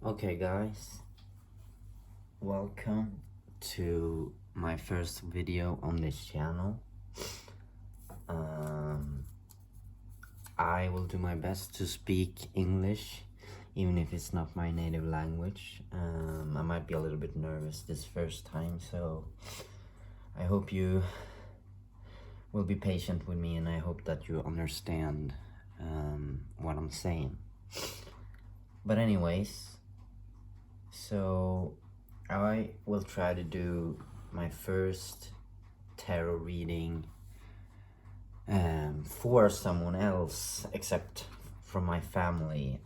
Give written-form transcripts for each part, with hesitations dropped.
Okay, guys, welcome to my first video on this channel. I will do my best to speak English, even if it's not my native language. I might be a little bit nervous this first time, so I hope you will be patient with me, and I hope that you understand what I'm saying. But anyways, so I will try to do my first tarot reading for someone else except from my family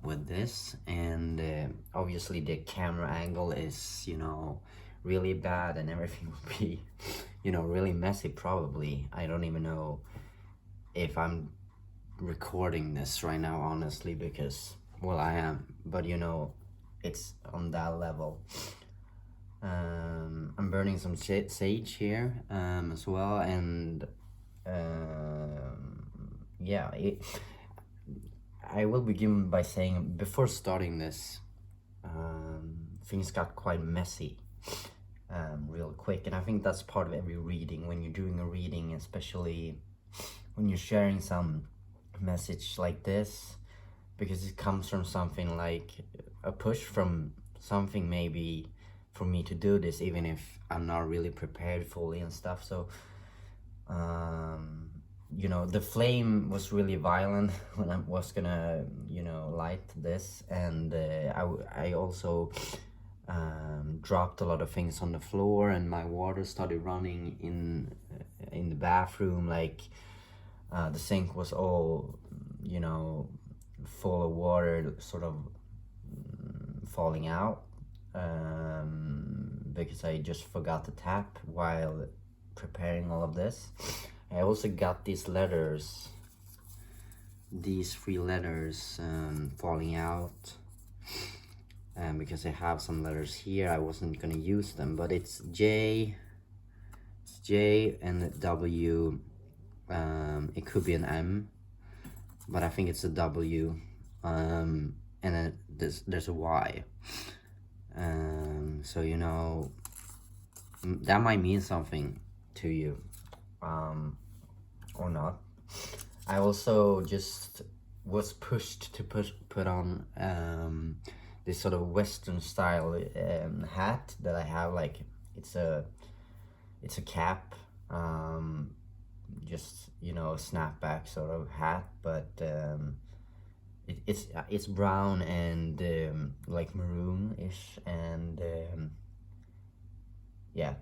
with this, and obviously the camera angle is, really bad, and everything will be, really messy probably. I don't even know if I'm recording this right now, honestly, because, well, I am, but it's on that level. I'm burning some sage here as well, and yeah, I will begin by saying, before starting this, things got quite messy real quick, and I think that's part of every reading. When you're doing a reading, especially when you're sharing some message like this, because it comes from something like a push from something, maybe for me to do this, even if I'm not really prepared fully and stuff. So the flame was really violent when I was gonna light this, and I also dropped a lot of things on the floor, and my water started running in the bathroom. Like the sink was all full of water, sort of falling out, because I just forgot to tap while preparing all of this. I also got these letters, these 3 letters falling out, because I have some letters here. I wasn't gonna use them, but it's J and W. It could be an M, but I think it's a W, and then there's a Y. So that might mean something to you, or not. I also just was pushed to put on this sort of Western style hat that I have. Like it's a cap, just a snapback sort of hat, but it's brown and like maroon-ish, and yeah,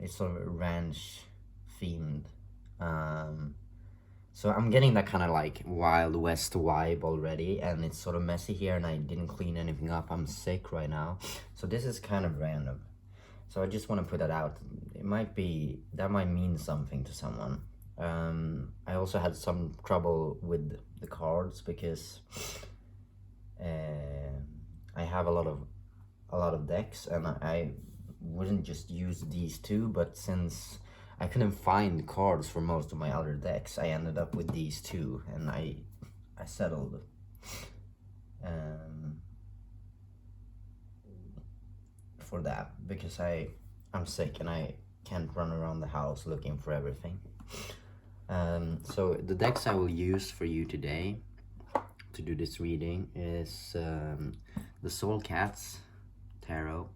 it's sort of ranch themed. So I'm getting that kind of like Wild West vibe already, and it's sort of messy here, and I didn't clean anything up. I'm sick right now, so this is kind of random. So I just want to put that out. That might mean something to someone. I also had some trouble with the cards, because I have a lot of decks, and I wouldn't just use these 2, but since I couldn't find cards for most of my other decks, I ended up with these 2, and I settled for that, because I'm sick and I can't run around the house looking for everything. So the decks I will use for you today to do this reading is the Soul Cats Tarot.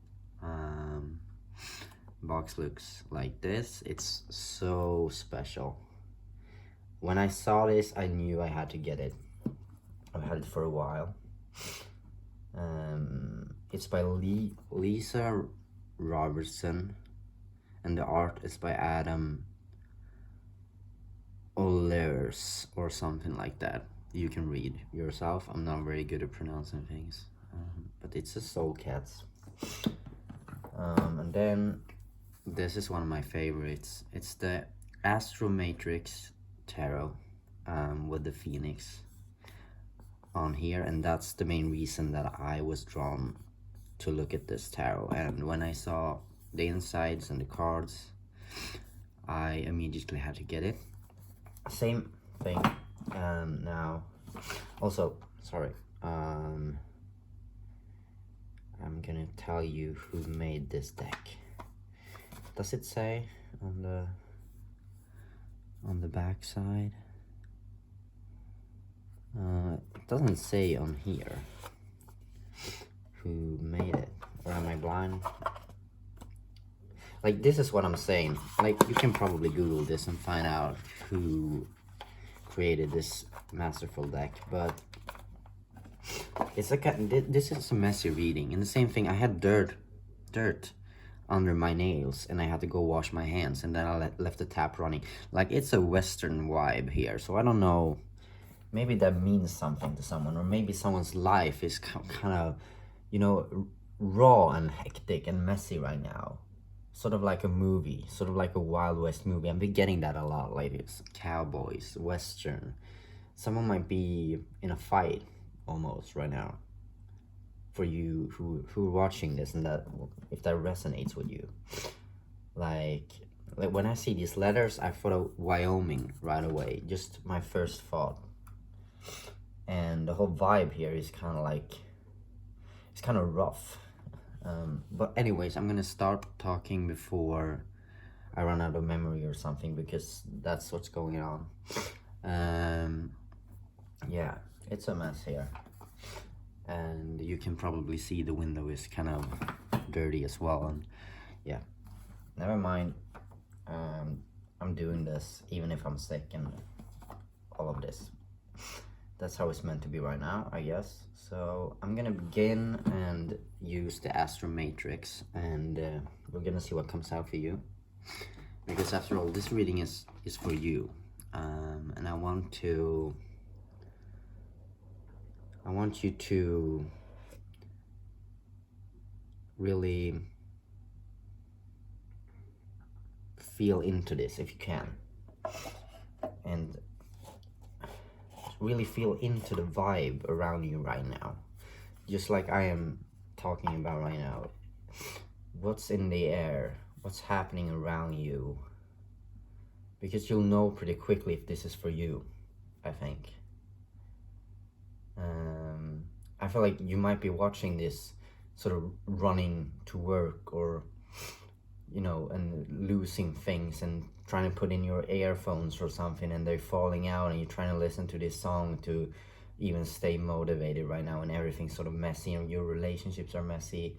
Box looks like this. It's so special. When I saw this, I knew I had to get it. I've had it for a while. It's by Lisa Robertson, and the art is by Adam O'Lears or something like that. You can read yourself. I'm not very good at pronouncing things, but it's a Soul Cats. And then this is one of my favorites. It's the Astro Matrix Tarot with the Phoenix on here, and that's the main reason that I was drawn to look at this tarot. And when I saw the insides and the cards, I immediately had to get it. Same thing now. Also, sorry, I'm gonna tell you who made this deck. Does it say on the back side? It doesn't say on here who made it. Or am I blind? Like, this is what I'm saying. Like, you can probably Google this and find out who created this masterful deck, but it's like this is a messy reading. And the same thing, I had dirt under my nails, and I had to go wash my hands, and then I left the tap running. Like, it's a Western vibe here, so I don't know. Maybe that means something to someone, or maybe someone's life is kind of, you know, raw and hectic and messy right now. Sort of like a movie, sort of like a Wild West movie. I've been getting that a lot lately. It's cowboys, Western. Someone might be in a fight almost right now. For you who are watching this, and that if that resonates with you. Like when I see these letters, I thought of Wyoming right away. Just my first thought. And the whole vibe here is kind of like, it's kind of rough. But anyways, I'm gonna start talking before I run out of memory or something, because that's what's going on. Yeah, it's a mess here. And you can probably see the window is kind of dirty as well. And yeah, never mind. I'm doing this even if I'm sick and all of this. That's how it's meant to be right now, I guess. So I'm gonna begin and use the Astro Matrix, and we're gonna see what comes out for you. Because after all, this reading is for you, and I want you to really feel into this if you can, and really feel into the vibe around you right now, just like I am talking about right now. What's in the air, what's happening around you, because you'll know pretty quickly if this is for you, I think. I feel like you might be watching this sort of running to work, or you know, and losing things and trying to put in your earphones or something, and they're falling out, and you're trying to listen to this song to even stay motivated right now, and everything's sort of messy, and your relationships are messy.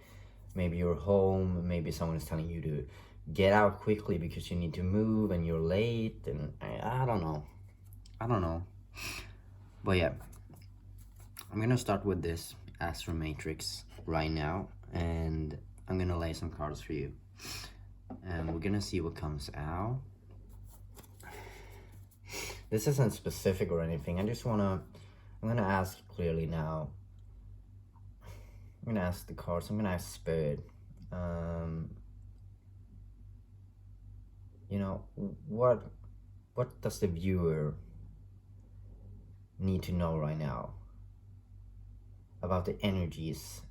Maybe you're home, maybe someone is telling you to get out quickly because you need to move and you're late, and I don't know. But yeah, I'm gonna start with this Astro Matrix right now, and I'm gonna lay some cards for you, and we're gonna see what comes out. This isn't specific or anything. I'm gonna ask clearly now. I'm gonna ask the cards. I'm gonna ask Spirit. You know, what does the viewer need to know right now about the energies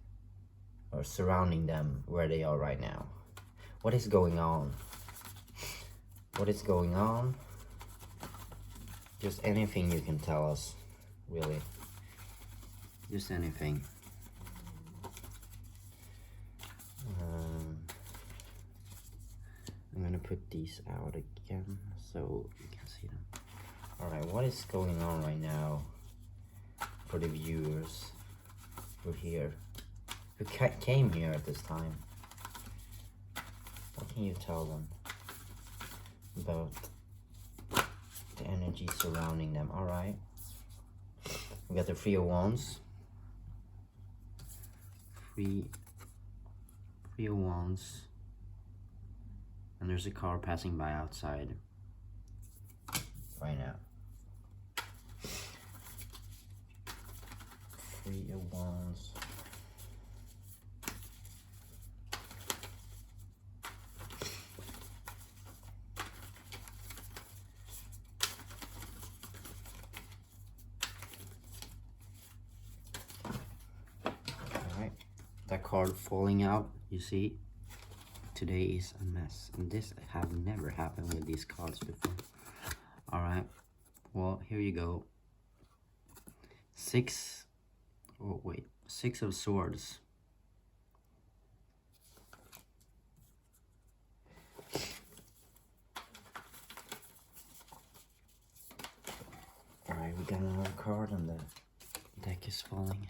or surrounding them where they are right now? What is going on? What is going on? Just anything you can tell us, really. Just anything. I'm gonna put these out again so you can see them. Alright, what is going on right now for the viewers who here, who came here at this time? What can you tell them about the energy surrounding them? Alright. We got the Three of Wands. Three of Wands. And there's a car passing by outside right now. Three of Wands. Alright, that card falling out, you see? Today is a mess, and this have never happened with these cards before. Alright, well, here you go. Six of Swords. card and the deck is falling.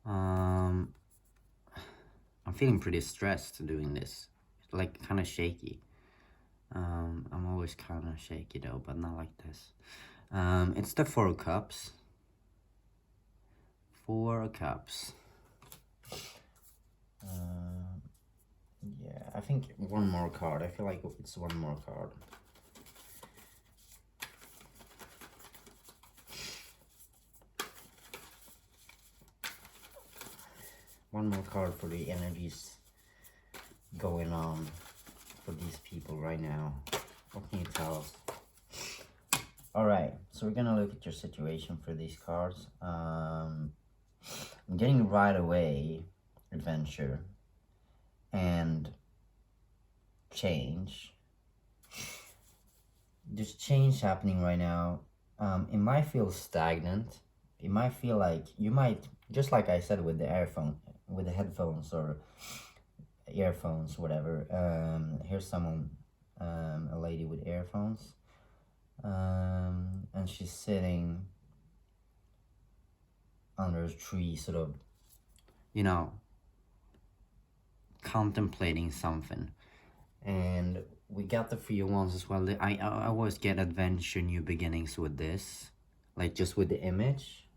I'm feeling pretty stressed doing this. Like kind of shaky. I'm always kind of shaky though, but not like this. It's the Four of Cups. Four of Cups. Yeah, I think one more card. I feel like it's one more card. One more card for the energies going on for these people right now. What can you tell us? Alright, so we're gonna look at your situation for these cards. I'm getting right away adventure and change. There's change happening right now. It might feel stagnant. It might feel like you might, just like I said with the with the headphones or earphones, whatever. Here's someone, a lady with earphones, and she's sitting under a tree, sort of, you know, contemplating something. And we got the Three of Wands as well. I always get adventure, new beginnings with this, like just with the image.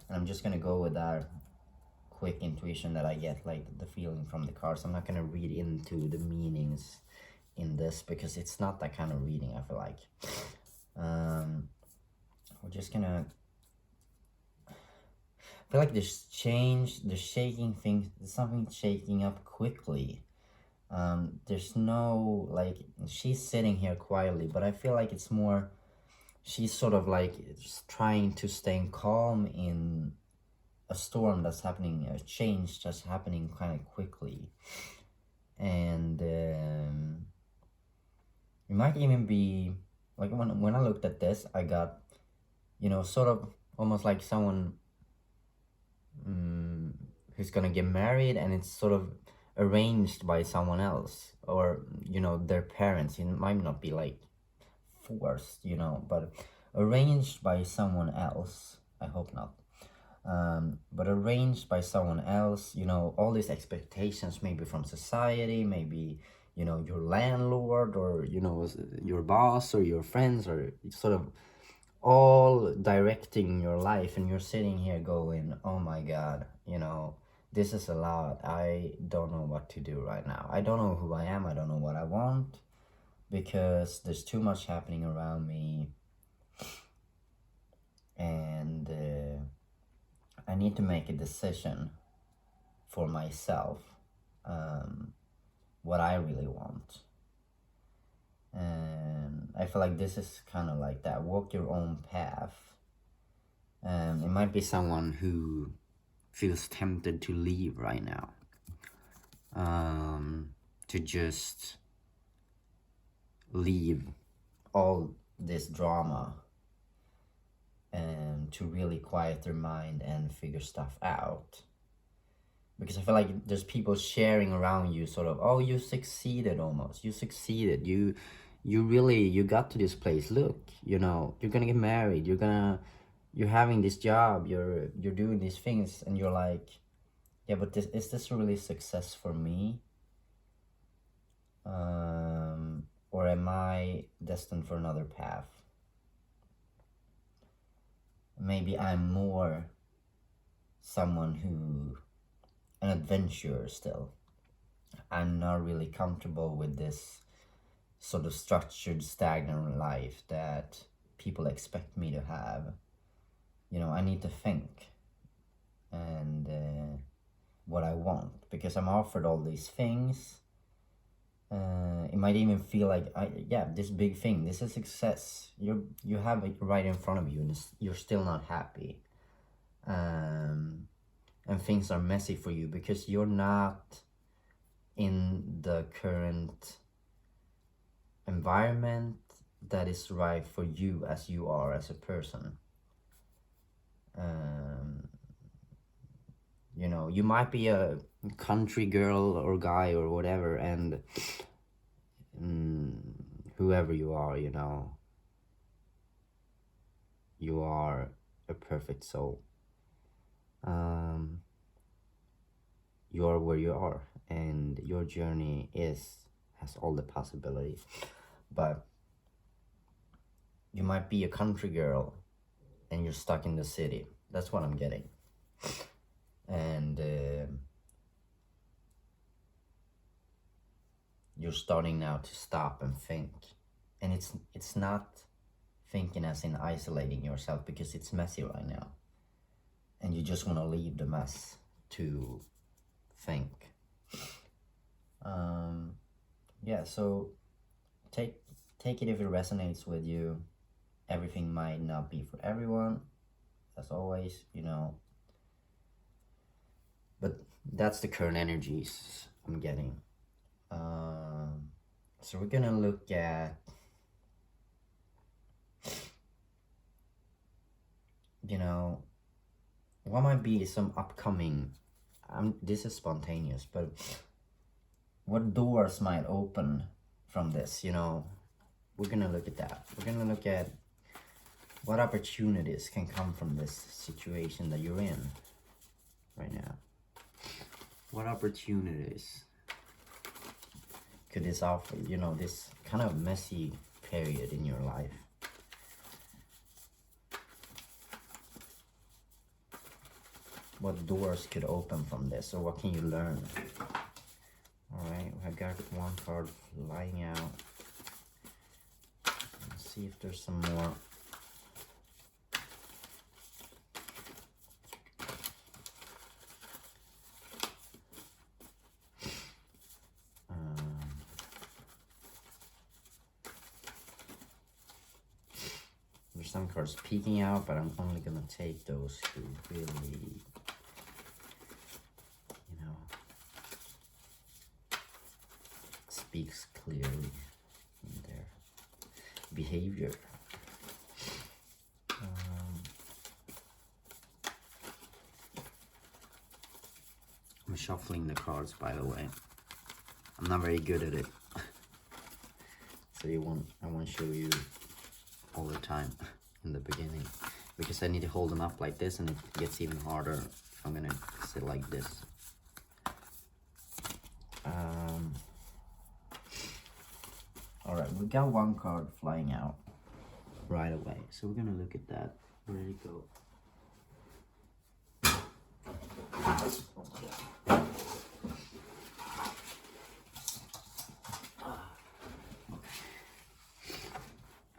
And I'm just gonna go with that quick intuition that I get, like the feeling from the cards. I'm not gonna read into the meanings in this because it's not that kind of reading, I feel like. We're just gonna, I feel like there's change, there's shaking things, there's something shaking up quickly. There's no, like, she's sitting here quietly, but I feel like it's more, she's sort of like just trying to stay calm in a storm that's happening, a change that's happening kind of quickly. And it might even be, like, when I looked at this, I got, you know, sort of almost like someone who's gonna get married, and it's sort of arranged by someone else, or, you know, their parents. It might not be like forced, you know, but arranged by someone else. I hope not. But arranged by someone else, you know, all these expectations, maybe from society, maybe, you know, your landlord, or, you know, your boss, or your friends, or sort of all directing your life, and you're sitting here going, oh my god, you know, this is a lot. I don't know what to do right now. I don't know who I am. I don't know what I want, because there's too much happening around me, and I need to make a decision for myself, what I really want. And I feel like this is kind of like that. Walk your own path. It might be someone who feels tempted to leave right now. To just leave all this drama and to really quiet their mind and figure stuff out. Because I feel like there's people sharing around you, sort of, oh, you succeeded almost. You succeeded. You got to this place. Look, you know, you're gonna get married. You're having this job. You're doing these things, and you're like, yeah, but is this really success for me? Or am I destined for another path? Maybe I'm more someone who, an adventurer still. I'm not really comfortable with this sort of structured, stagnant life that people expect me to have. You know, I need to think and what I want, because I'm offered all these things. It might even feel like, this big thing, this is success. You have it right in front of you, and you're still not happy. And things are messy for you because you're not in the current environment that is right for you as you are as a person. You know, you might be a country girl or guy or whatever, and whoever you are, you know, you are a perfect soul. You are where you are, and your journey has all the possibilities. But you might be a country girl and you're stuck in the city. That's what I'm getting. And you're starting now to stop and think. And it's not thinking as in isolating yourself, because it's messy right now. And you just want to leave the mess to think. Yeah, so take it if it resonates with you. Everything might not be for everyone, as always, but that's the current energies I'm getting. So we're gonna look at, what might be some upcoming, this is spontaneous, but what doors might open from this, we're gonna look at that. We're gonna look at what opportunities can come from this situation that you're in right now. What opportunities could this offer, this kind of messy period in your life? What doors could open from this, or what can you learn? Alright, I got one card flying out. Let's see if there's some more. There's some cards peeking out, but I'm only gonna take those who really, speaks clearly in their behavior. I'm shuffling the cards, by the way. I'm not very good at it. So I won't show you all the time in the beginning, because I need to hold them up like this, and it gets even harder if I'm gonna sit like this. Alright, we got one card flying out right away, so we're gonna look at that. Where did it go?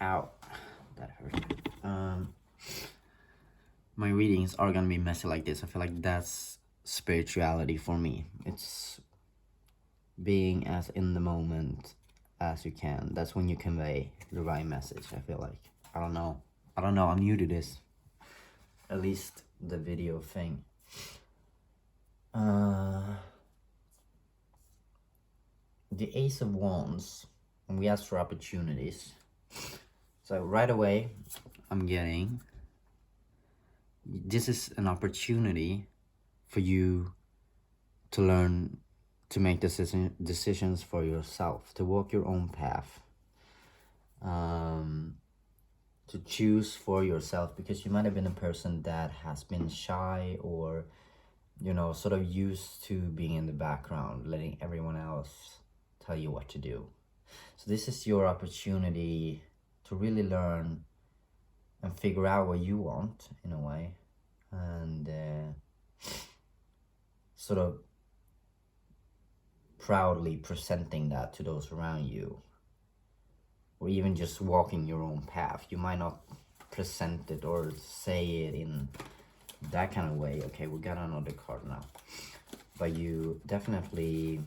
Ow, that hurt. My readings are gonna be messy like this. I feel like that's spirituality for me. It's being as in the moment as you can. That's when you convey the right message, I feel like. I don't know, I'm new to this. At least the video thing. The Ace of Wands, and we asked for opportunities. So right away, I'm getting, this is an opportunity for you to learn to make decisions for yourself, to walk your own path, to choose for yourself, because you might have been a person that has been shy, or, sort of used to being in the background, letting everyone else tell you what to do. So this is your opportunity to really learn and figure out what you want, in a way, and sort of proudly presenting that to those around you, or even just walking your own path. You might not present it or say it in that kind of way. Okay, we got another card now, but you definitely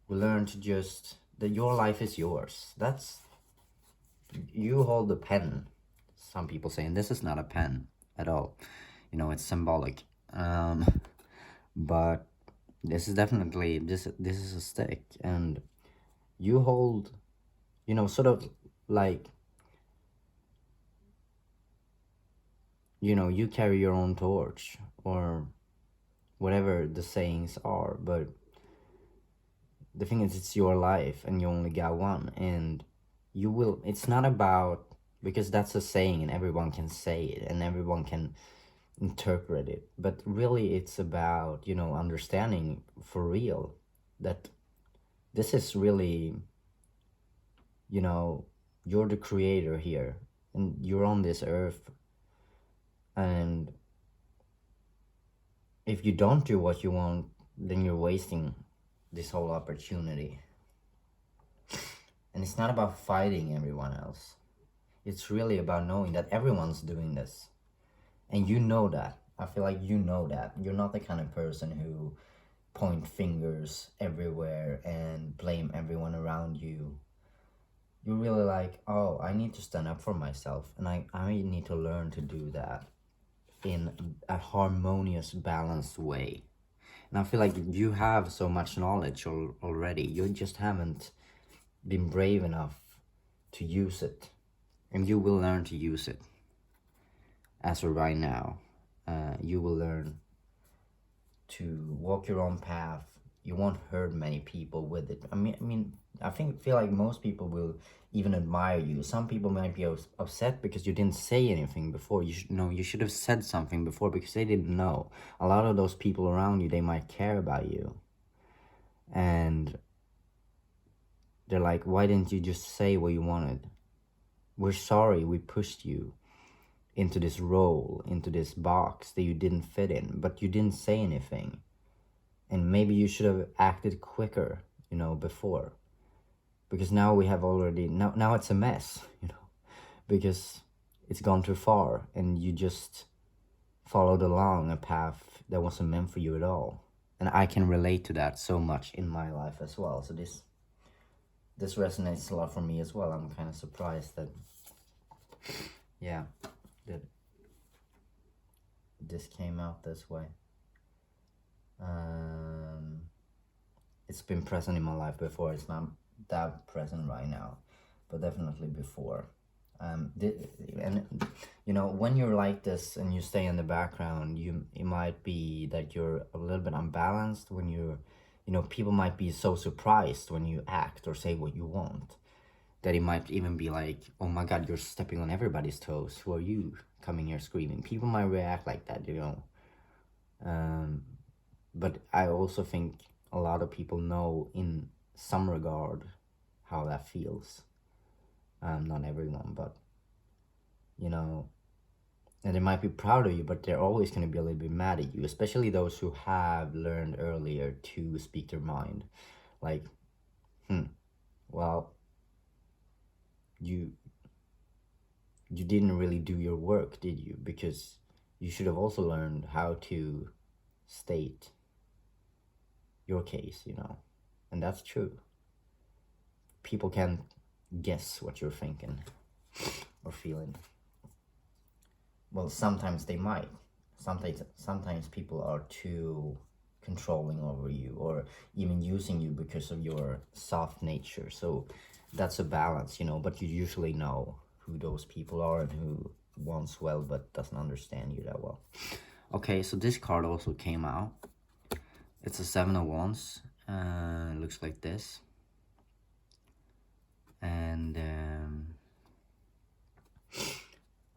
will learn to just, that your life is yours. That's, you hold the pen. Some people saying this is not a pen at all, it's symbolic, but this is definitely, this is a stick, and you hold, sort of like, you carry your own torch, or whatever the sayings are, but the thing is, it's your life, and you only got one, and you will, it's not about because that's a saying and everyone can say it and everyone can interpret it. But really, it's about, understanding for real that this is really, you know, you're the creator here and you're on this earth. And if you don't do what you want, then you're wasting this whole opportunity. And it's not about fighting everyone else. It's really about knowing that everyone's doing this. And you know that. I feel like you know that. You're not the kind of person who point fingers everywhere and blame everyone around you. You're really like, oh, I need to stand up for myself. And I need to learn to do that in a harmonious, balanced way. And I feel like you have so much knowledge already. You just haven't been brave enough to use it. And you will learn to use it. As of right now, you will learn to walk your own path. You won't hurt many people with it. I feel like most people will even admire you. Some people might be upset because you didn't say anything before. You should have said something before because they didn't know. A lot of those people around you, they might care about you. And they're like, why didn't you just say what you wanted? We're sorry we pushed you into this role, into this box that you didn't fit in, but you didn't say anything. And maybe you should have acted quicker, before. Because now we have already, now it's a mess, because it's gone too far and you just followed along a path that wasn't meant for you at all. And I can relate to that so much in my life as well. So this resonates a lot for me as well. I'm kind of surprised that, that this came out this way. It's been present in my life before. It's not that present right now, but definitely before. And when you're like this and you stay in the background, it might be that you're a little bit unbalanced. When people might be so surprised when you act or say what you want, that it might even be like, oh my god, you're stepping on everybody's toes. Who are you coming here screaming? People might react like that, but I also think a lot of people know in some regard how that feels. Not everyone, but and they might be proud of you, but they're always going to be a little bit mad at you, especially those who have learned earlier to speak their mind. Like, well, you didn't really do your work, did you? Because you should have also learned how to state your case, and that's true. People can guess what you're thinking or feeling. Well, sometimes they might. Sometimes people are too controlling over you or even using you because of your soft nature. So that's a balance, but you usually know who those people are and who wants well but doesn't understand you that well. Okay, so this card also came out. It's a 7 of Wands. It looks like this. And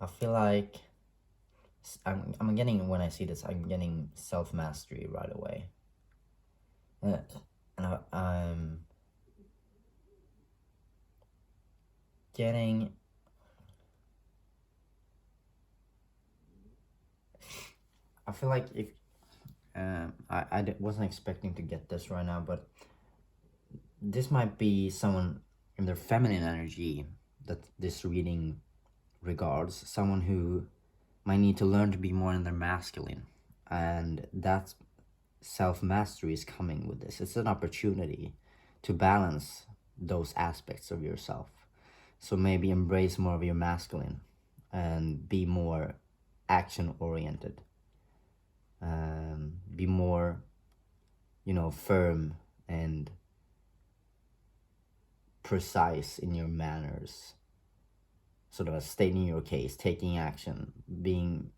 I feel like I'm getting, when I see this, I'm getting self-mastery right away. And I'm getting... I feel like if... I wasn't expecting to get this right now, but this might be someone in their feminine energy that this reading regards. Someone who might need to learn to be more in their masculine. And that self-mastery is coming with this. It's an opportunity to balance those aspects of yourself. So maybe embrace more of your masculine and be more action-oriented. Be more, firm and precise in your manners. Sort of stating your case, taking action, being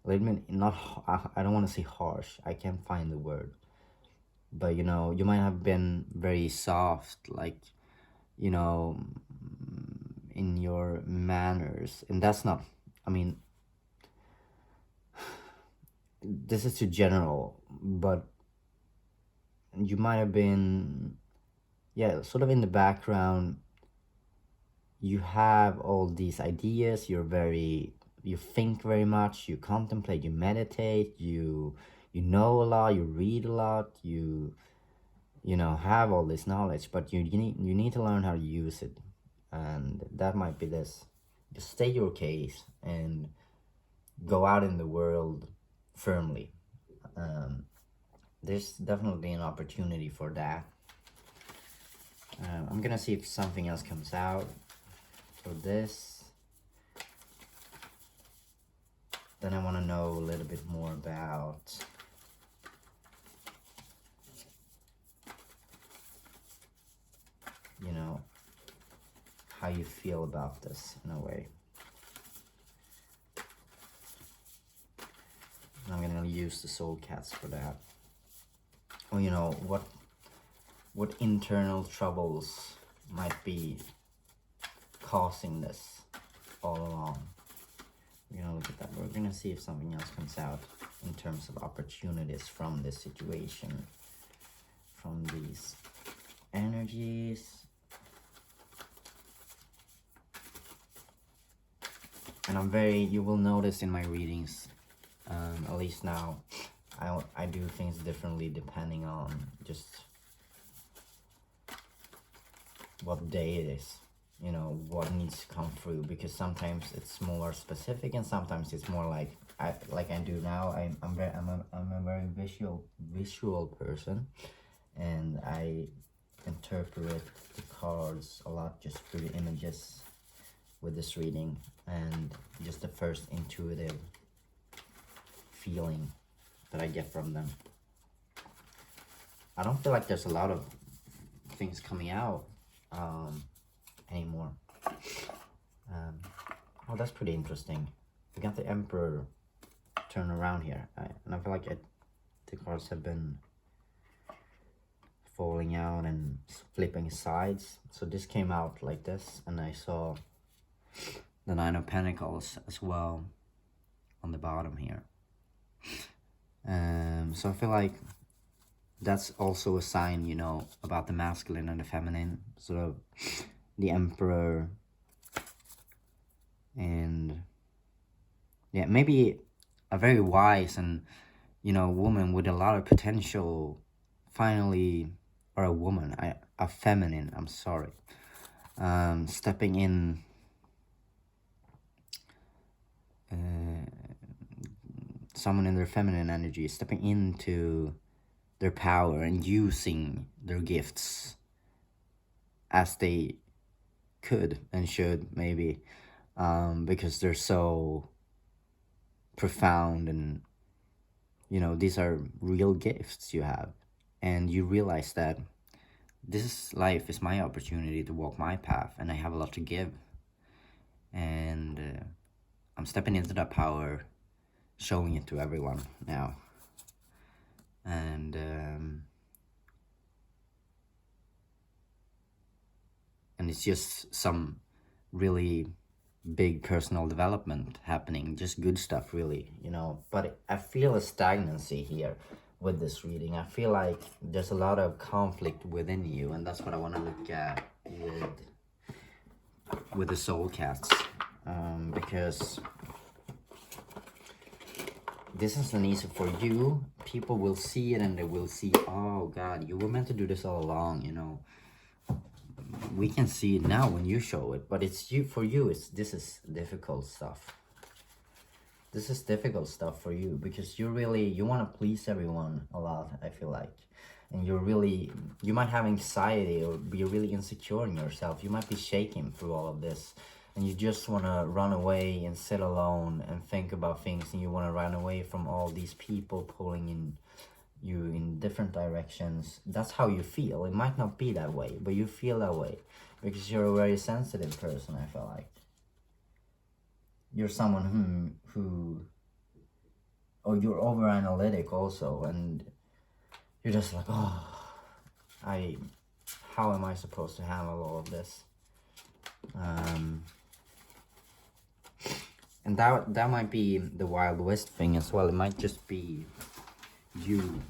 a little bit, I don't want to say harsh, I can't find the word. But, you might have been very soft, like, in in your manners, and that's not, I mean, this is too general, but you might have been, yeah, sort of in the background. You have all these ideas, you think very much, you contemplate, you meditate, you know a lot, you read a lot, you have all this knowledge, but you need to learn how to use it. And that might be this: just state your case and go out in the world firmly. There's definitely an opportunity for that. I'm gonna see if something else comes out for this. Then I want to know a little bit more about how you feel about this in a way. And I'm gonna use the soul cats for that. Or what internal troubles might be causing this all along. We're gonna look at that. We're gonna see if something else comes out in terms of opportunities from this situation, from these energies. And you will notice in my readings, at least now, I do things differently depending on just what day it is, what needs to come through, because sometimes it's more specific and sometimes it's more like I do now. I'm a very visual person, and I interpret the cards a lot just through the images with this reading and just the first intuitive feeling that I get from them. I don't feel like there's a lot of things coming out anymore. Oh, that's pretty interesting. We got the Emperor turn around here, and I feel like the cards have been falling out and flipping sides. So this came out like this, and I saw the Nine of Pentacles as well on the bottom here. So I feel like that's also a sign, about the masculine and the feminine, sort of the Emperor, and yeah, maybe a very wise and woman with a lot of potential finally, or a woman, a feminine, I'm sorry, stepping in, someone in their feminine energy, stepping into their power and using their gifts as they could and should, maybe, because they're so profound, and these are real gifts you have, and you realize that this life is my opportunity to walk my path, and I have a lot to give, and I'm stepping into that power, showing it to everyone now. And it's just some really big personal development happening, just good stuff, really, but I feel a stagnancy here with this reading. I feel like there's a lot of conflict within you, and that's what I want to look at with the soul cats, because this is an easy for you. People will see it and they will see, oh God, you were meant to do this all along, We can see it now when you show it, but this is difficult stuff. This is difficult stuff for you, because you want to please everyone a lot, I feel like. And you might have anxiety or be really insecure in yourself. You might be shaking through all of this, and you just want to run away and sit alone and think about things, and you want to run away from all these people pulling in you in different directions. That's how you feel. It might not be that way, but you feel that way because you're a very sensitive person, I feel like. You're someone or you're over analytic also, and you're just like, oh, how am I supposed to handle all of this? And that might be the Wild West thing as well. It might just be you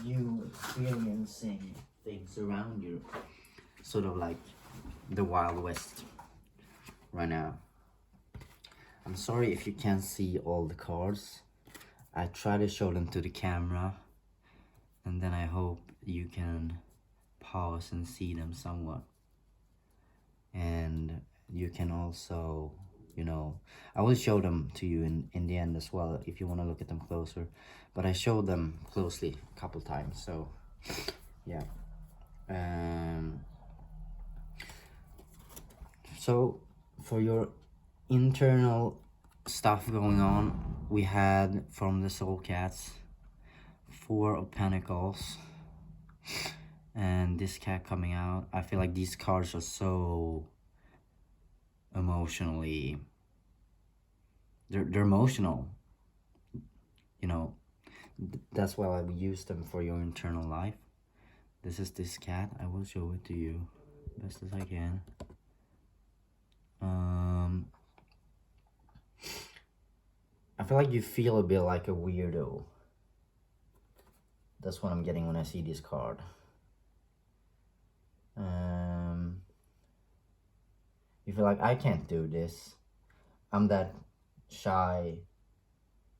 you experiencing things around you, sort of like the Wild West right now. I'm sorry if you can't see all the cards. I try to show them to the camera, and then I hope you can pause and see them somewhat. And you can also, I will show them to you in the end as well if you want to look at them closer. But I showed them closely a couple times, so yeah. So for your internal stuff going on, we had from the Soul Cats 4 of Pentacles and this cat coming out. I feel like these cards are so emotionally, they're emotional, that's why I use them for your internal life. This is this cat. I will show it to you best as I can. I feel like you feel a bit like a weirdo. That's what I'm getting when I see this card. You feel like, I can't do this. I'm that shy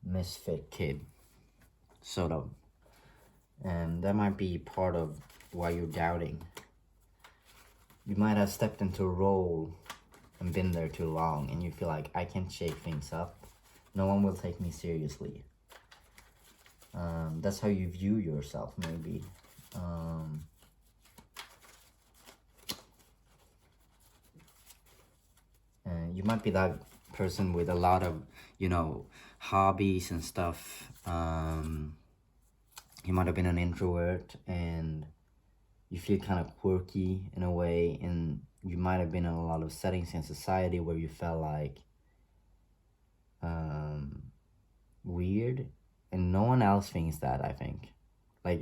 misfit kid, sort of. And that might be part of why you're doubting. You might have stepped into a role and been there too long, and you feel like, I can't shake things up. No one will take me seriously. That's how you view yourself, maybe. You might be that person with a lot of, hobbies and stuff. You might have been an introvert and you feel kind of quirky in a way, and you might have been in a lot of settings in society where you felt like weird, and no one else thinks that, I think. Like,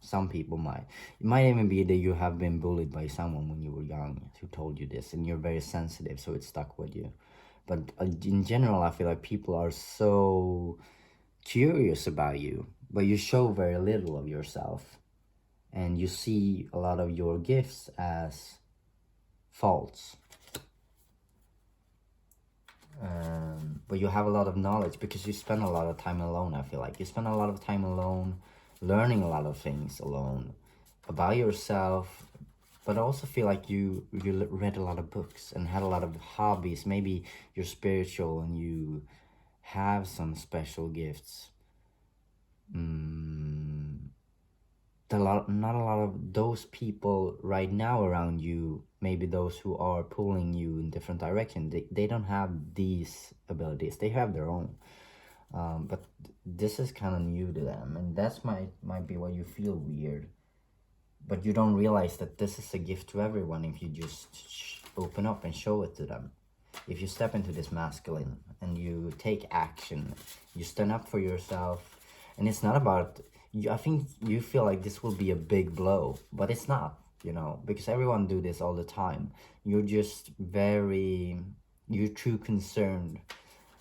some people might. It might even be that you have been bullied by someone when you were young who told you this, and you're very sensitive, so it stuck with you. But in general, I feel like people are so curious about you, but you show very little of yourself, and you see a lot of your gifts as faults. But you have a lot of knowledge because you spend a lot of time alone. I feel like you spend a lot of time alone, learning a lot of things alone about yourself, but I also feel like you read a lot of books and had a lot of hobbies. Maybe you're spiritual and you have some special gifts. Not a lot of those people right now around you, maybe those who are pulling you in different directions, they don't have these abilities. They have their own. But this is kind of new to them, and that's might be why you feel weird. But you don't realize that this is a gift to everyone if you just open up and show it to them. If you step into this masculine and you take action, you stand up for yourself, and it's not about, I think you feel like this will be a big blow, but it's not, because everyone do this all the time. You're just you're too concerned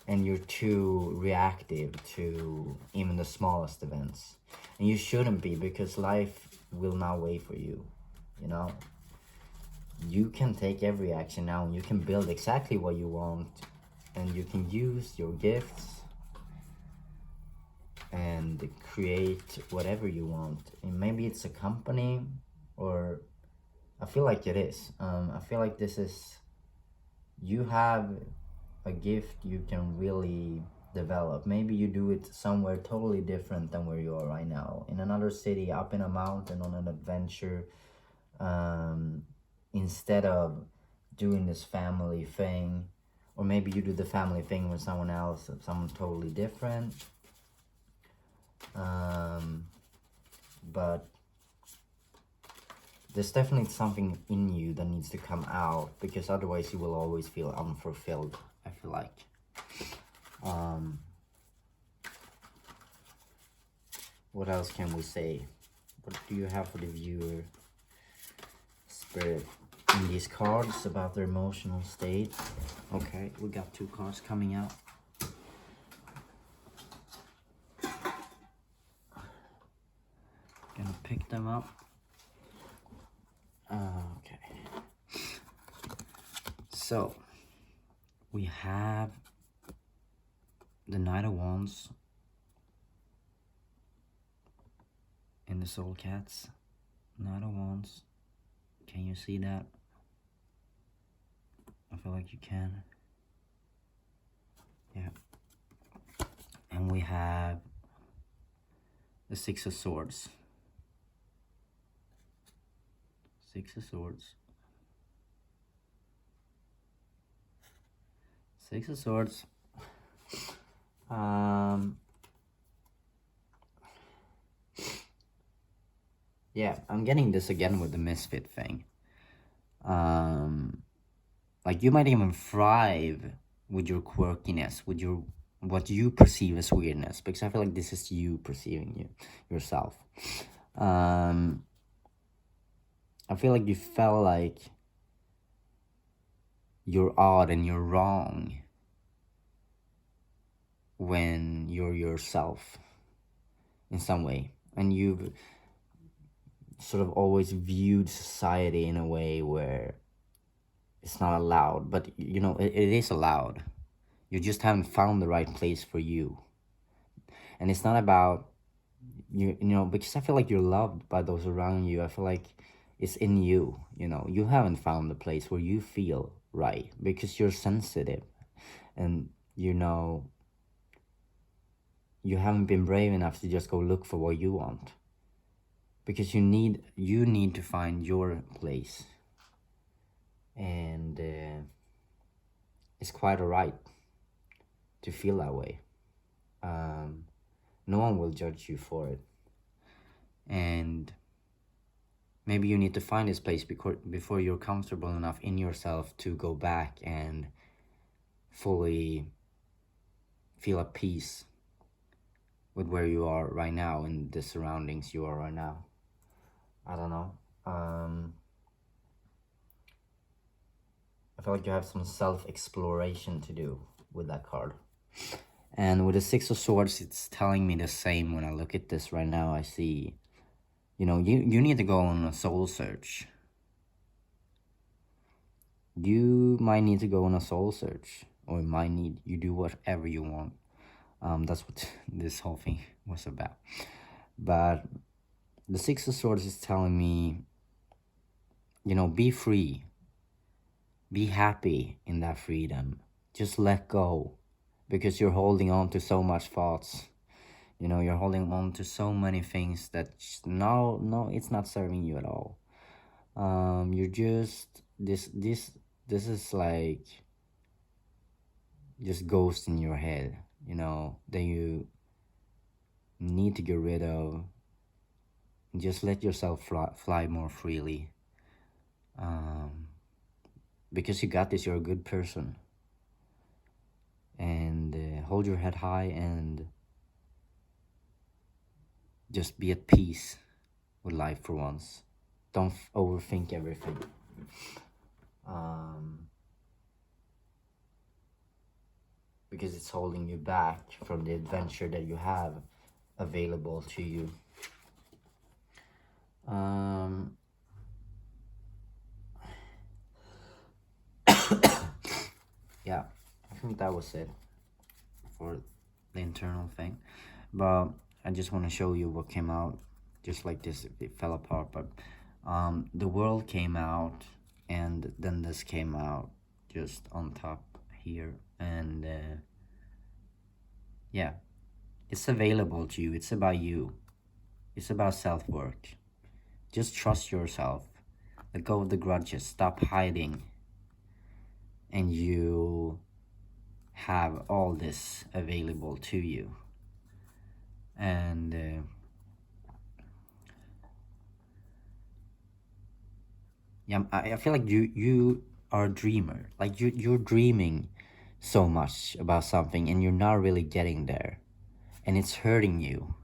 and you're too reactive to even the smallest events. And you shouldn't be, because life will not wait for you, You can take every action now, and you can build exactly what you want, and you can use your gifts and create whatever you want. And maybe it's a company, or I feel like it is. I feel like you have a gift you can really develop. Maybe you do it somewhere totally different than where you are right now, in another city, up in a mountain, on an adventure, instead of doing this family thing. Or maybe you do the family thing with someone else, someone totally different. But there's definitely something in you that needs to come out, because otherwise you will always feel unfulfilled, I feel like. What else can we say? What do you have for the viewer? deeper in these cards about their emotional state. Okay, we got 2 cards coming out. Gonna pick them up. Okay. So, we have the Knight of Wands in the Soul Cats. Knight of Wands. Can you see that? I feel like you can. Yeah. And we have the Six of Swords. 6 of Swords. 6 of Swords. Yeah, I'm getting this again with the misfit thing. Like you might even thrive with your quirkiness, with your what you perceive as weirdness, because I feel like this is you perceiving yourself. I feel like you felt like you're odd and you're wrong when you're yourself in some way, and you've sort of always viewed society in a way where it's not allowed, but you know it is allowed. You just haven't found the right place for you. And it's not about you know, because I feel like you're loved by those around you. I feel like it's in you, you know. You haven't found the place where you feel right because you're sensitive, and you know you haven't been brave enough to just go look for what you want, because you need to find your place. And it's quite alright to feel that way. No one will judge you for it. And maybe you need to find this place before you're comfortable enough in yourself to go back and fully feel at peace with where you are right now and the surroundings you are right now. I don't know. I feel like you have some self-exploration to do with that card. And with the Six of Swords, it's telling me the same. When I look at this right now, I see, you know, you need to go on a soul search. You might need to go on a soul search, or you do whatever you want. That's what this whole thing was about. But the Six of Swords is telling me, you know, be free. Be happy in that freedom. Just let go, because you're holding on to so much thoughts. You know, you're holding on to so many things that no, it's not serving you at all. You're just this is like just ghosts in your head, you know, that you need to get rid of. Just let yourself fly more freely. Because you got this, you're a good person. And hold your head high and just be at peace with life for once. Don't overthink everything. Because it's holding you back from the adventure that you have available to you. Yeah, I think that was it for the internal thing. But I just want to show you what came out. Just like this, it fell apart, but the world came out, and then this came out just on top here. And yeah, it's available to you. It's about you. It's about self-work. Just trust yourself. Let go of the grudges. Stop hiding. And you have all this available to you. And yeah, I feel like you are a dreamer. Like you're dreaming so much about something, and you're not really getting there, and it's hurting you.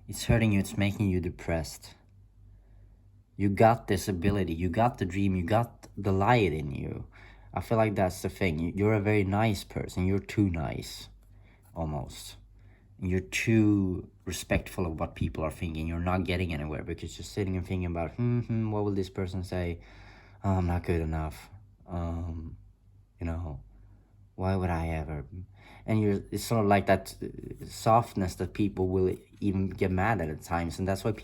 It's hurting you. It's making you depressed. You got this ability, you got the dream, you got the light in you. I feel like that's the thing. You're a very nice person. You're too nice, almost. You're too respectful of what people are thinking. You're not getting anywhere because you're sitting and thinking about, what will this person say? Oh, I'm not good enough. You know, why would I ever? And it's sort of like that softness that people will even get mad at times, and that's why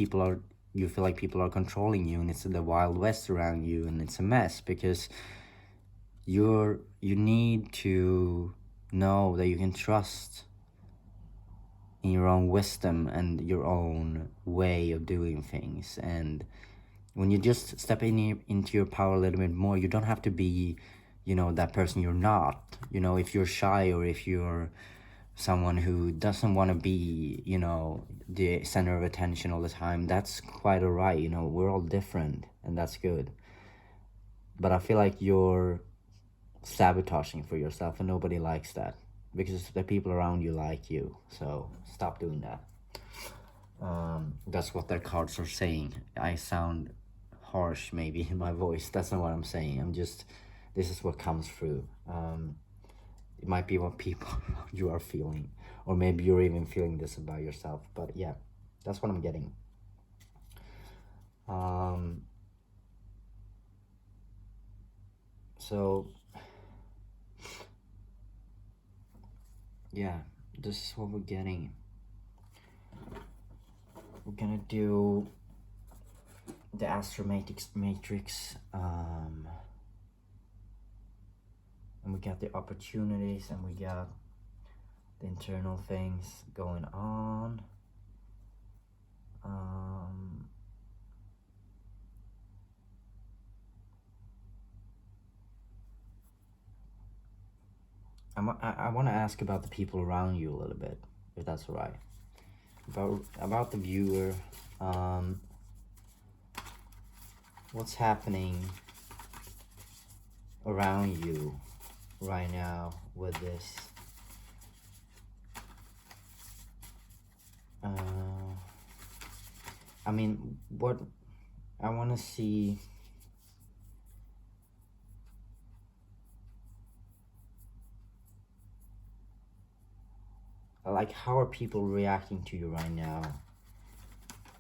you feel like people are controlling you, and it's the Wild West around you, and it's a mess because you need to know that you can trust in your own wisdom and your own way of doing things. And when you just step into your power a little bit more, you don't have to be, that person you're not. If you're shy, or if you're someone who doesn't want to be, the center of attention all the time, that's quite all right. We're all different, and that's good. But I feel like you're sabotaging for yourself, and nobody likes that, because the people around you like you. So stop doing that. That's what their cards are saying. I sound harsh maybe in my voice. That's not what I'm saying. This is what comes through. It might be what people you are feeling, or maybe you're even feeling this about yourself. But yeah, that's what I'm getting. So yeah, this is what we're getting. We're gonna do the Astro Matrix, and we got the opportunities, and we got the internal things going on. I want to ask about the people around you a little bit, if that's all right. About the viewer, what's happening around you right now with this? I mean, what I want to see. Like, how are people reacting to you right now?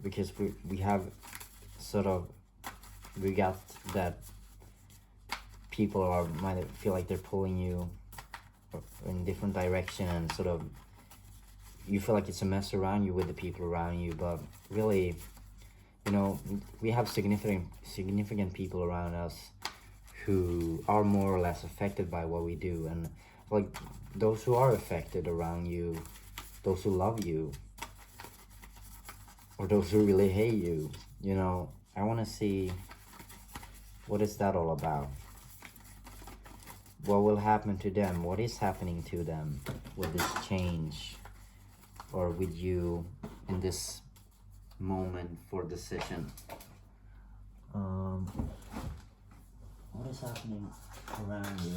Because we have we got that people might feel like they're pulling you in different direction, and you feel like it's a mess around you with the people around you. But really, we have significant people around us who are more or less affected by what we do, and like those who are affected around you, those who love you, or those who really hate you, I want to see, what is that all about? What will happen to them? What is happening to them with this change, or with you in this moment for decision? What is happening around you?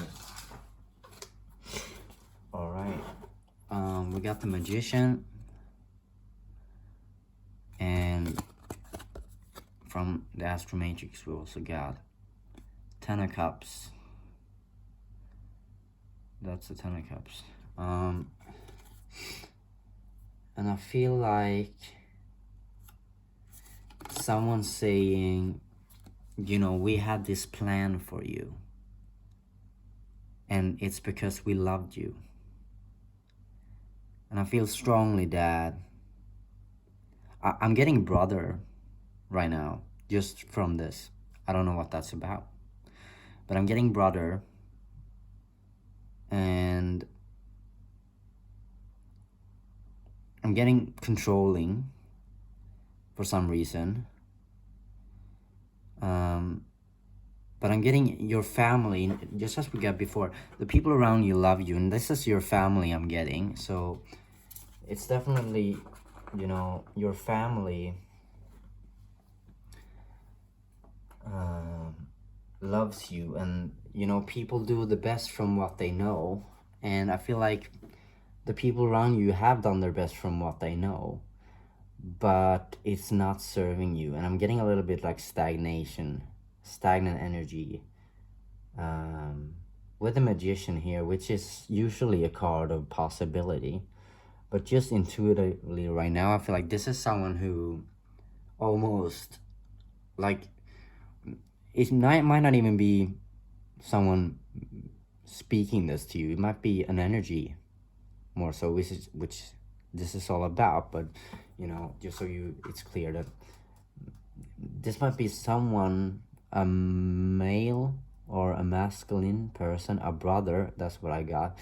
All right. We got the Magician, and from the Astro Matrix we also got Ten of Cups. That's the Ten of Cups. And I feel like someone's saying, we had this plan for you, and it's because we loved you. And I feel strongly that I'm getting brother right now, just from this. I don't know what that's about, but I'm getting brother, and I'm getting controlling for some reason. But I'm getting your family, just as we got before. The people around you love you, and this is your family I'm getting. So it's definitely, your family loves you, and people do the best from what they know, and I feel like the people around you have done their best from what they know. but it's not serving you. And I'm getting a little bit like stagnant energy with the Magician here, which is usually a card of possibility. But just intuitively right now, I feel like this is someone who almost like might not even be someone speaking this to you. It might be an energy more so, which this is all about. But just so it's clear that this might be someone, a male or a masculine person, a brother, that's what I got,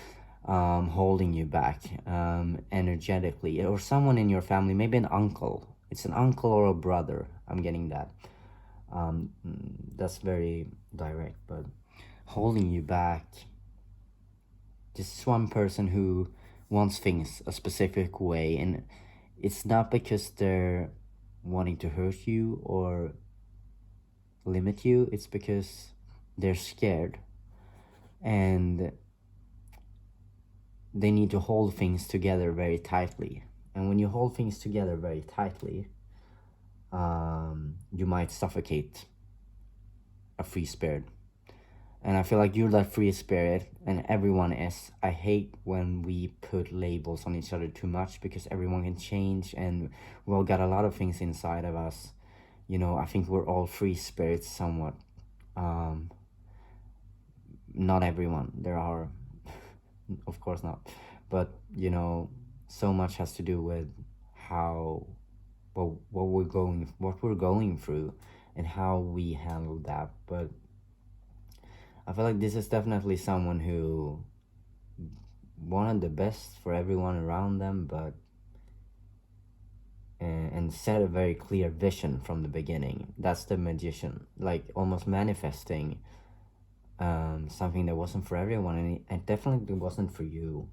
holding you back energetically, or someone in your family, maybe an uncle. It's an uncle or a brother. I'm getting that. That's very direct, but holding you back. This is one person who wants things a specific way, and it's not because they're wanting to hurt you or limit you. It's because they're scared and they need to hold things together very tightly. And when you hold things together very tightly, you might suffocate a free spirit. And I feel like you're that free spirit, and everyone is. I hate when we put labels on each other too much, because everyone can change, and we all got a lot of things inside of us. I think we're all free spirits somewhat. Not everyone. There are, of course not. But, so much has to do with how, what we're going through and how we handle that. But I feel like this is definitely someone who wanted the best for everyone around them, but and set a very clear vision from the beginning. That's the Magician, like almost manifesting something that wasn't for everyone, and it definitely wasn't for you.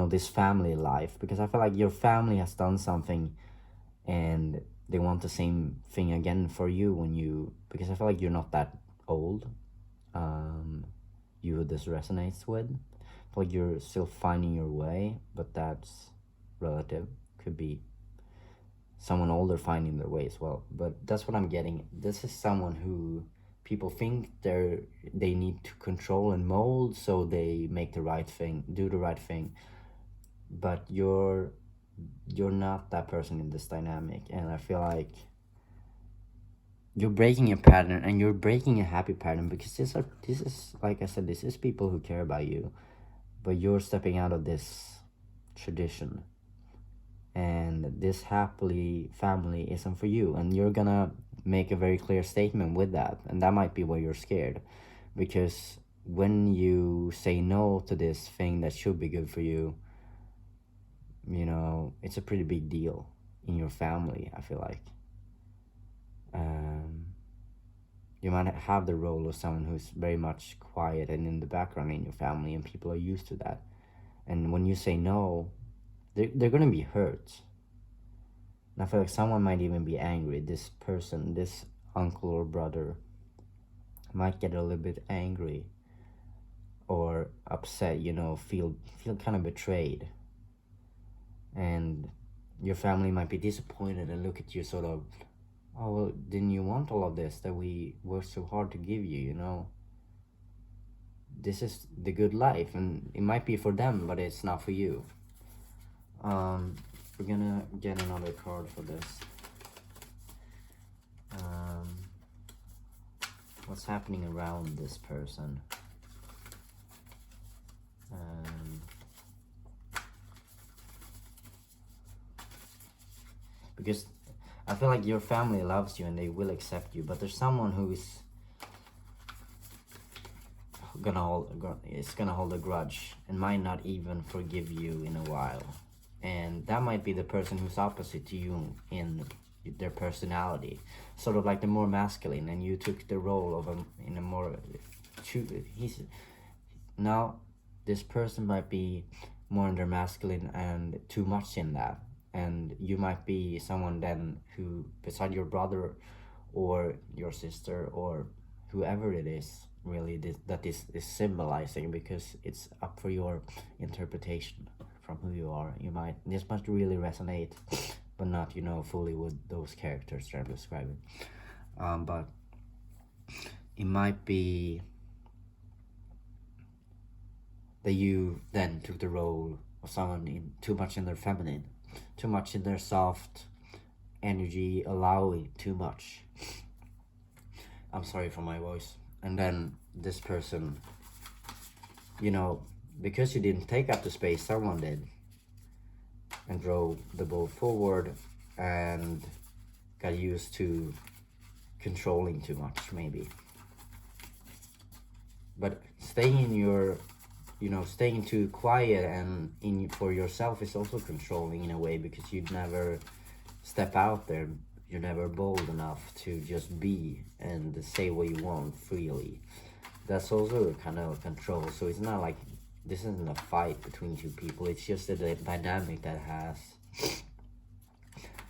This family life, because I feel like your family has done something and they want the same thing again for you because I feel like you're not that old. You this resonates with. I feel like you're still finding your way, but that's relative. Could be someone older finding their way as well. But that's what I'm getting. This is someone who people think they need to control and mold, so they make the right thing, do the right thing. But you're not that person in this dynamic, and I feel like you're breaking a pattern, and you're breaking a happy pattern, because this is like I said, this is people who care about you, but you're stepping out of this tradition, and this happily family isn't for you, and you're gonna make a very clear statement with that, and that might be why you're scared, because when you say no to this thing that should be good for you, it's a pretty big deal in your family. I feel like you might have the role of someone who's very much quiet and in the background in your family, and people are used to that, and when you say no, they're gonna be hurt. And I feel like someone might even be angry. This person, this uncle or brother, might get a little bit angry or upset, feel kind of betrayed. And your family might be disappointed and look at you sort of, oh, well, didn't you want all of this that we worked so hard to give you, This is the good life, and it might be for them, but it's not for you. We're gonna get another card for this. What's happening around this person? Because I feel like your family loves you and they will accept you, but there's someone who is gonna hold a grudge and might not even forgive you in a while, and that might be the person who's opposite to you in their personality, sort of like the more masculine, and you took the role of in a more now this person might be more in their masculine and too much in that, and you might be someone then who, beside your brother or your sister or whoever it is, really that is symbolizing, because it's up for your interpretation from who you are. This might really resonate, but not, you know, fully with those characters that I'm describing. But it might be that you then took the role of someone too much in their feminine, too much in their soft energy, allowing too much. I'm sorry for my voice. And then this person, you know, because you didn't take up the space, someone did, and drove the boat forward and got used to controlling too much, maybe. But staying in your, you know, staying too quiet and for yourself is also controlling in a way, because you'd never step out there. You're never bold enough to just be and say what you want freely. That's also a kind of control. So it's not like this isn't a fight between two people. It's just a dynamic that has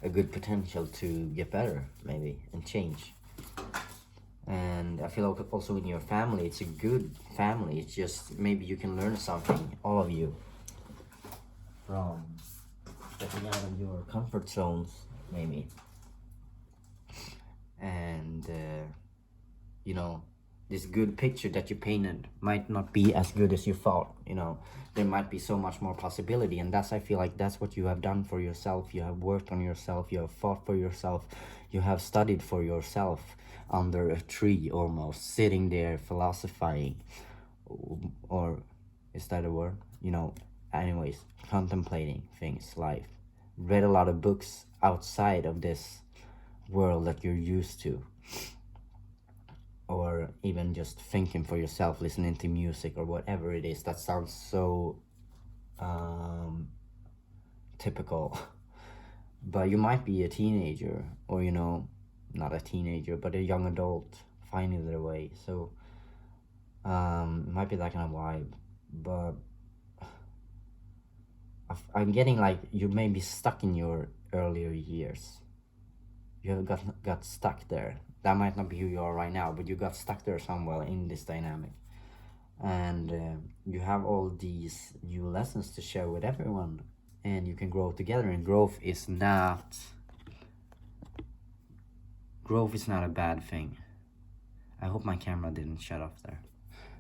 a good potential to get better, maybe, and change. And I feel like also in your family, it's a good family. It's just maybe you can learn something, all of you, from stepping out of your comfort zones, maybe. And you know, this good picture that you painted might not be as good as you thought. You know, there might be so much more possibility, and I feel like that's what you have done for yourself. You have worked on yourself, you have fought for yourself, you have studied for yourself under a tree, almost sitting there philosophizing, or is that a word? You know, anyways, contemplating things, life. Read a lot of books outside of this world that you're used to, or even just thinking for yourself, listening to music or whatever it is. That sounds so typical. But you might be a teenager, or, you know, not a teenager, but a young adult finding their way. So it might be that kind of vibe. But I'm getting like you may be stuck in your earlier years. You have got stuck there. That might not be who you are right now, but you got stuck there somewhere in this dynamic. And you have all these new lessons to share with everyone, and you can grow together. And growth is not a bad thing. I hope my camera didn't shut off there,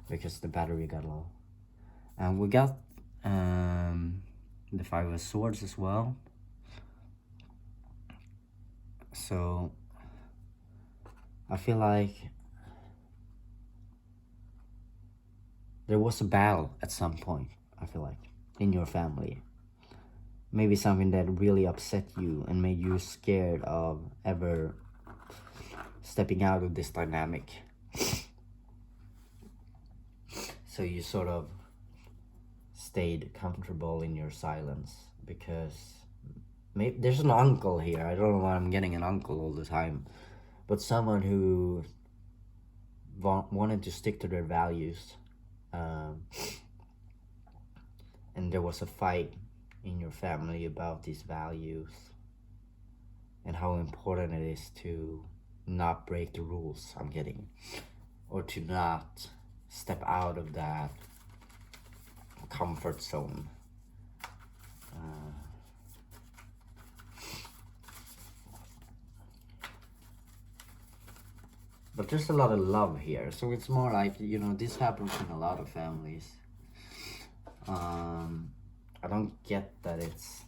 because the battery got low. And we got the Five of Swords as well. So I feel like there was a battle at some point, I feel like, in your family. Maybe something that really upset you and made you scared of ever stepping out of this dynamic. So you sort of stayed comfortable in your silence, because maybe there's an uncle here. I don't know why I'm getting an uncle all the time, but someone who wanted to stick to their values, and there was a fight in your family about these values and how important it is to not break the rules, I'm getting, or to not step out of that comfort zone. But there's a lot of love here, so it's more like, you know, this happens in a lot of families. I don't get that it's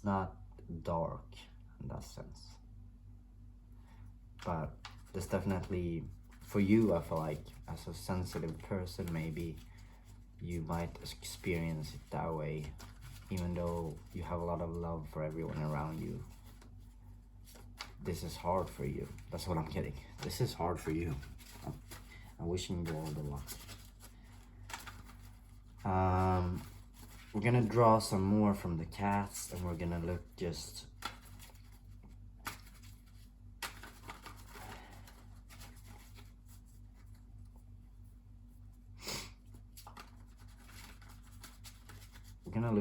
not dark in that sense, but there's definitely, for you, I feel like, as a sensitive person, maybe you might experience it that way, even though you have a lot of love for everyone around you. This is hard for you. That's what I'm getting. This is hard for you. I'm wishing you all the luck. We're gonna draw some more from the cats, and we're gonna look just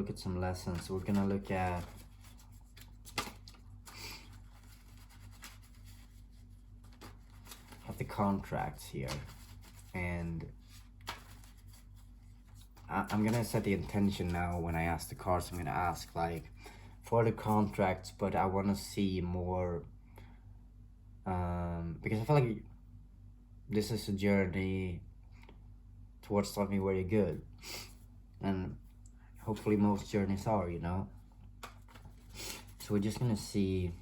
at some lessons. We're gonna look at the contracts here, and I'm gonna set the intention now. When I ask the cards, I'm gonna ask like for the contracts, but I want to see more, because I feel like this is a journey towards something very good, and hopefully most journeys are, you know. So we're just gonna see,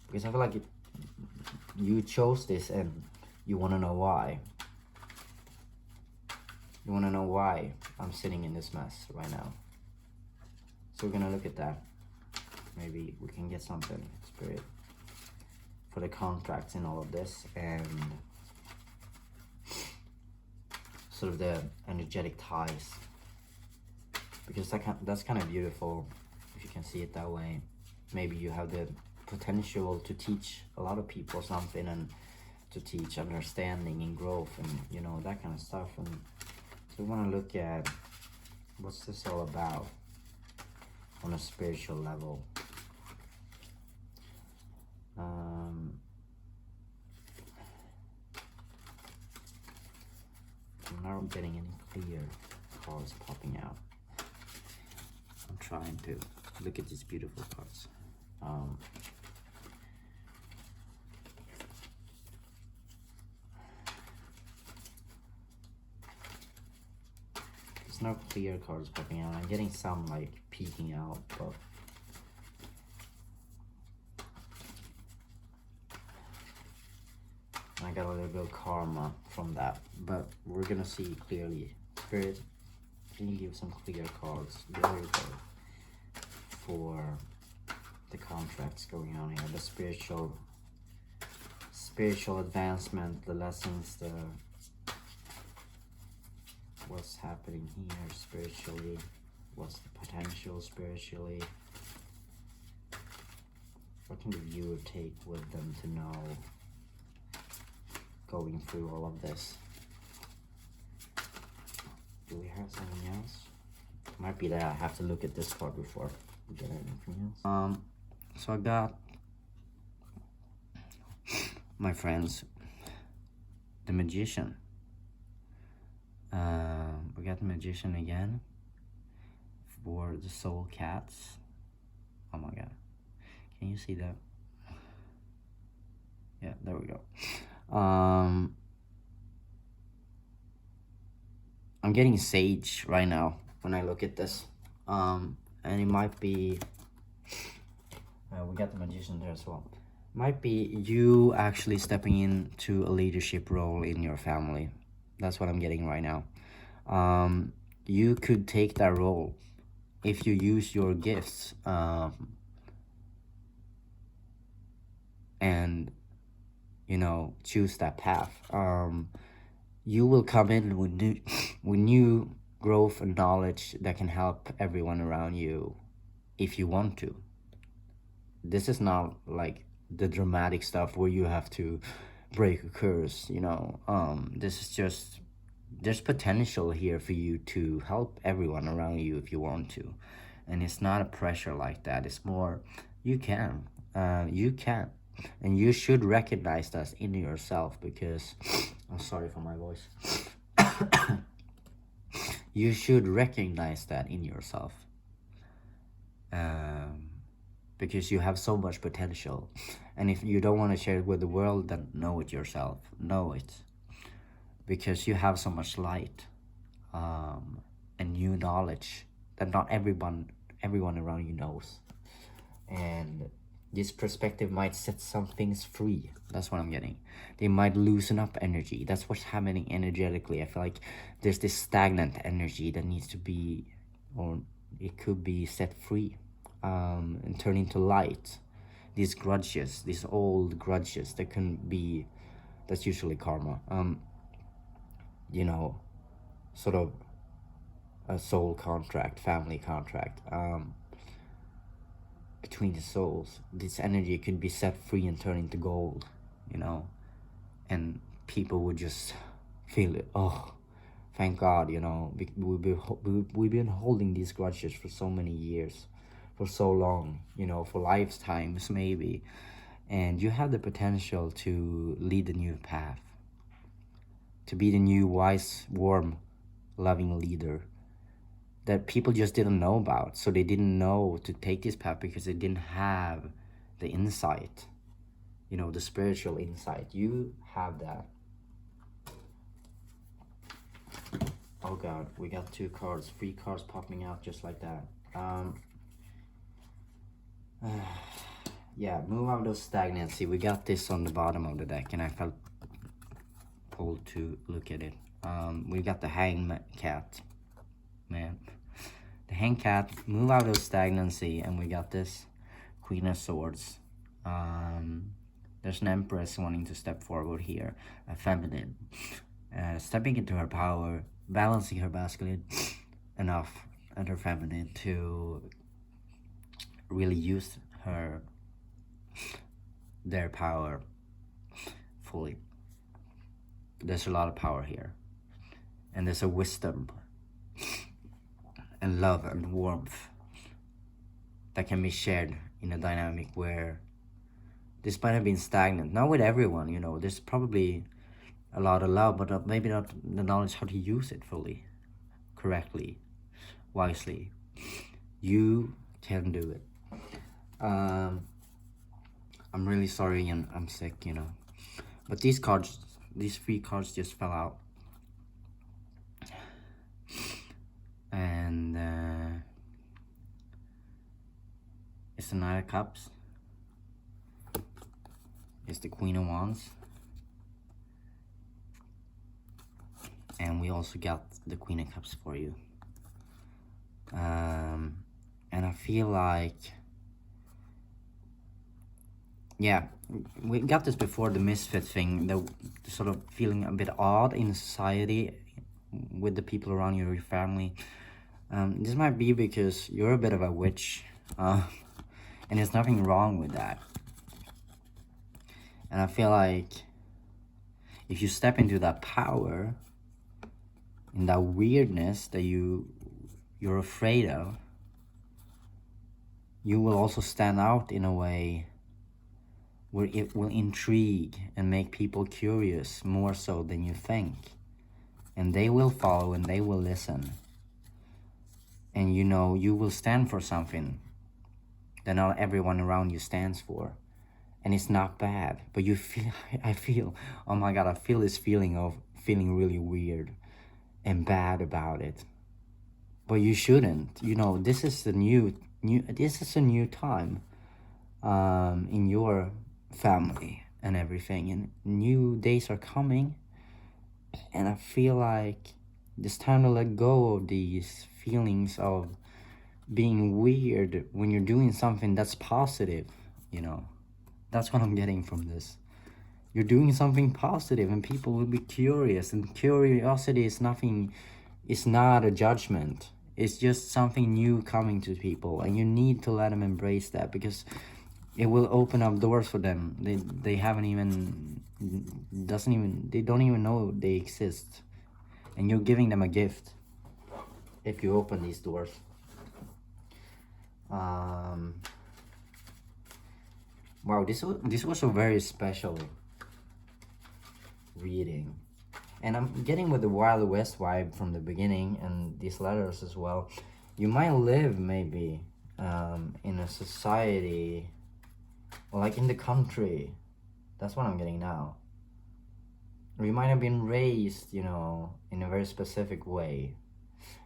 because I feel like you chose this and you want to know why. You want to know why I'm sitting in this mess right now. So we're gonna look at that. Maybe we can get something, Spirit, for the contracts in all of this, and sort of the energetic ties, because that's kind of beautiful if you can see it that way. Maybe you have the potential to teach a lot of people something, and to teach understanding and growth, and you know, that kind of stuff. And so we want to look at what's this all about on a spiritual level. I'm not getting any clear cards popping out. I'm trying to look at these beautiful cards. There's no clear cards popping out. I'm getting some like peeking out, but I got a little bit of karma from that, but we're gonna see clearly. Spirit, can you give some clear cards? There we go. For the contracts going on here, the spiritual advancement, the lessons, the what's happening here spiritually, what's the potential spiritually, what can the viewer take with them to know going through all of this. Do we have something else? Might be that I have to look at this card before we get anything else. So I got, my friends, the Magician. We got the Magician again for the Soul Cats. Oh my god, can you see that? Yeah, there we go. I'm getting Sage right now when I look at this, and it might be, we got the Magician there as well. Might be you actually stepping into a leadership role in your family. That's what I'm getting right now. You could take that role if you use your gifts, and you know, choose that path. You will come in with new growth and knowledge that can help everyone around you if you want to. This is not like the dramatic stuff where you have to break a curse, you know. This is just, there's potential here for you to help everyone around you if you want to. And it's not a pressure like that. It's more, you can. And you should recognize that in yourself, because I'm sorry for my voice. You should recognize that in yourself, because you have so much potential. And if you don't want to share it with the world, then know it yourself. Know it, because you have so much light, and new knowledge that not everyone around you knows. And this perspective might set some things free. That's what I'm getting. They might loosen up energy. That's what's happening energetically. I feel like there's this stagnant energy that needs to be, or it could be set free, and turn into light. These grudges, these old grudges that can be, that's usually karma. You know, sort of a soul contract, family contract, between the souls. This energy could be set free and turn into gold, you know, and people would just feel it. Oh, thank God, you know. We've been holding these grudges for so many years, for so long, you know, for lifetimes maybe. And you have the potential to lead the new path, to be the new wise, warm loving leader that people just didn't know about. So they didn't know to take this path because they didn't have the insight, you know, the spiritual insight. You have that. Oh God, we got 2 cards, 3 cards popping out just like that. Yeah, move out of stagnancy. We got this on the bottom of the deck, and I felt pulled to look at it. We got the hanged cat, man. The hanged cat, move out of stagnancy, and we got this Queen of Swords. There's an Empress wanting to step forward here, a feminine, stepping into her power, balancing her masculine enough and her feminine to really use their power fully. There's a lot of power here, and there's a wisdom and love and warmth that can be shared in a dynamic where this might have been stagnant. Not with everyone, you know, there's probably a lot of love, but maybe not the knowledge how to use it fully, correctly, wisely. You can do it. I'm really sorry and I'm sick, you know, but these 3 cards just fell out. And it's the Knight of Cups, it's the Queen of Wands, and we also got the Queen of Cups for you. And I feel like, yeah, we got this before, the misfit thing, the sort of feeling a bit odd in society with the people around you, your family. This might be because you're a bit of a witch, and there's nothing wrong with that. And I feel like if you step into that power, in that weirdness that you're afraid of, you will also stand out in a way where it will intrigue and make people curious more so than you think. And they will follow and they will listen. And you know, you will stand for something that not everyone around you stands for. And it's not bad, but I feel, oh my God, I feel this feeling of feeling really weird and bad about it. But you shouldn't, you know, this is a new time in your family and everything, and new days are coming, and I feel like it's time to let go of these feelings of being weird when you're doing something that's positive, you know. That's what I'm getting from this. You're doing something positive and people will be curious, and curiosity is nothing, it's not a judgment. It's just something new coming to people, and you need to let them embrace that, because it will open up doors for them. They don't even know they exist. And you're giving them a gift if you open these doors. Wow, this was a very special reading. And I'm getting with the Wild West vibe from the beginning, and these letters as well. You might live maybe in a society, like in the country. That's what I'm getting now. Or you might have been raised, you know, in a very specific way.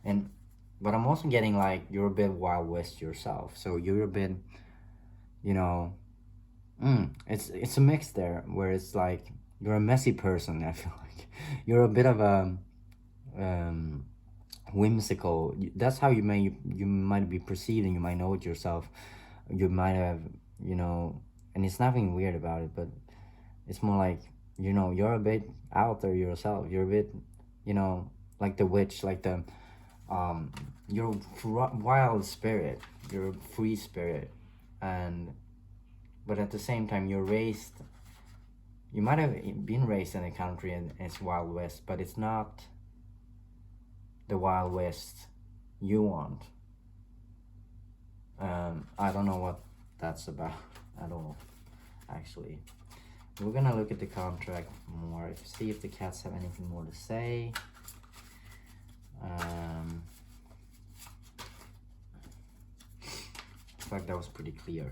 But I'm also getting like you're a bit Wild West yourself. So you're a bit, you know, it's a mix there where it's like you're a messy person. I feel like you're a bit of a whimsical. That's how you might be perceived, and you might know it yourself. You might have, you know, and it's nothing weird about it, but it's more like, you know, you're a bit out there yourself. You're a bit, you know, like the witch, like the you're a wild spirit. You're a free spirit, but at the same time you might have been raised in a country and it's Wild West, but it's not the Wild West you want. I don't know what that's about at all, actually. We're gonna look at the contract more, see if the cats have anything more to say. I feel like that was pretty clear.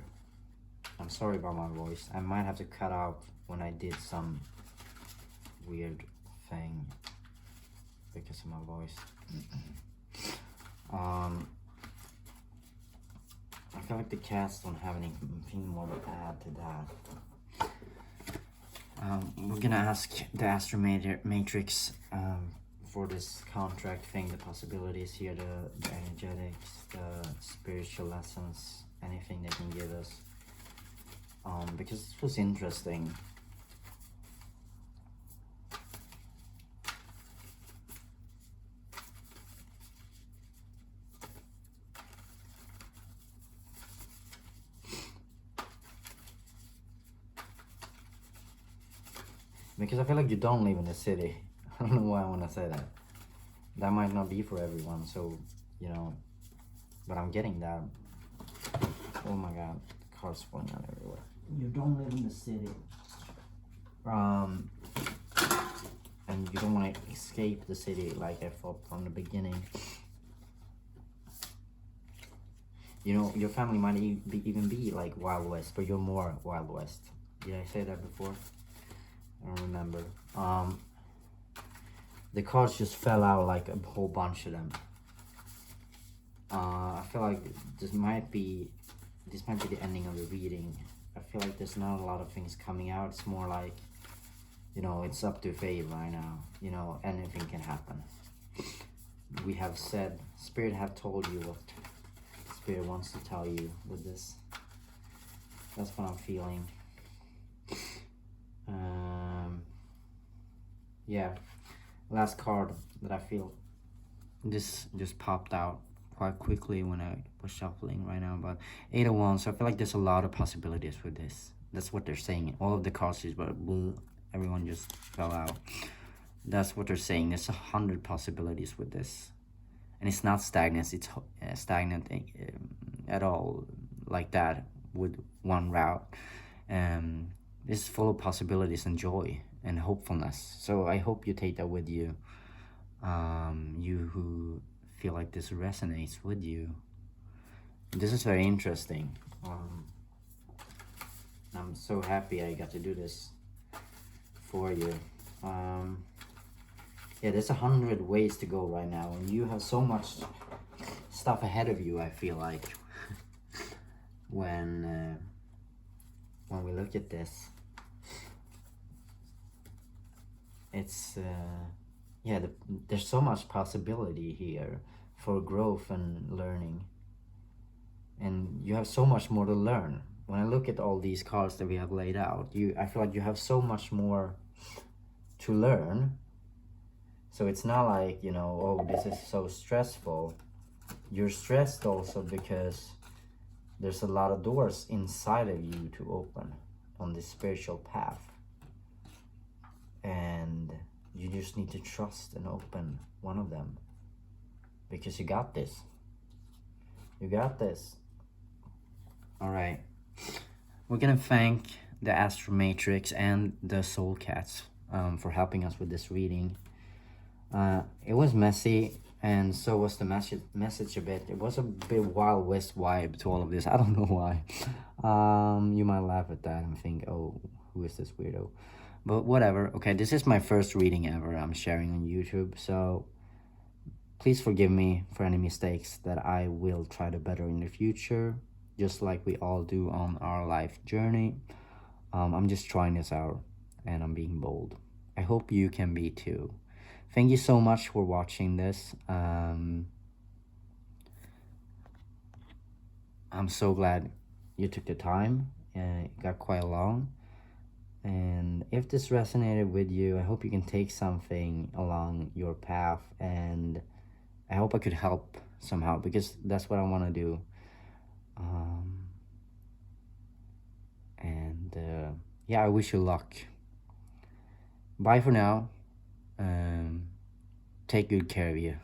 I'm sorry about my voice. I might have to cut out when I did some weird thing because of my voice. I feel like the cats don't have anything more to add to that. We're gonna ask the Astro Matrix for this contract thing, the possibilities here, the energetics, the spiritual lessons, anything they can give us. Because it was interesting. Because I feel like you don't live in the city. I don't know why I want to say that. That might not be for everyone, so, you know, but I'm getting that. Oh my god, cars falling out everywhere. You don't live in the city. And you don't want to escape the city like I thought from the beginning. You know, your family might even be like Wild West, but you're more Wild West. Did I say that before? I don't remember. The cards just fell out, like a whole bunch of them. I feel like this might be the ending of the reading. I feel like there's not a lot of things coming out. It's more like, you know, it's up to fate right now. You know, anything can happen. We have said, Spirit have told you what Spirit wants to tell you with this. That's what I'm feeling. Yeah, last card that I feel. This just popped out quite quickly when I was shuffling right now, but 8 of Wands. So I feel like there's a lot of possibilities with this. That's what they're saying. All of the cards is, but everyone just fell out. That's what they're saying. There's 100 possibilities with this, and it's not stagnant. It's stagnant at all like that with one route. It's full of possibilities and joy and hopefulness. So I hope you take that with you. You who feel like this resonates with you. This is very interesting. I'm so happy I got to do this for you. Yeah, there's 100 ways to go right now, and you have so much stuff ahead of you. I feel like when we look at this, it's yeah, there's so much possibility here for growth and learning, and you have so much more to learn. When I look at all these cards that we have laid out, I feel like you have so much more to learn. So it's not like, you know, oh, this is so stressful. You're stressed also because there's a lot of doors inside of you to open on this spiritual path. And you just need to trust and open one of them. Because you got this. You got this. Alright. We're gonna thank the Astro Matrix and the Soul Cats for helping us with this reading. It was messy, and so was the message a bit. It was a bit Wild West vibe to all of this. I don't know why. You might laugh at that and think, oh, who is this weirdo? But whatever. Okay, this is my first reading ever I'm sharing on YouTube, so please forgive me for any mistakes that I will try to better in the future, just like we all do on our life journey. I'm just trying this out, and I'm being bold. I hope you can be too. Thank you so much for watching this. I'm so glad you took the time. It got quite long. And if this resonated with you, I hope you can take something along your path. And I hope I could help somehow, because that's what I want to do. Yeah, I wish you luck. Bye for now. Take good care of you.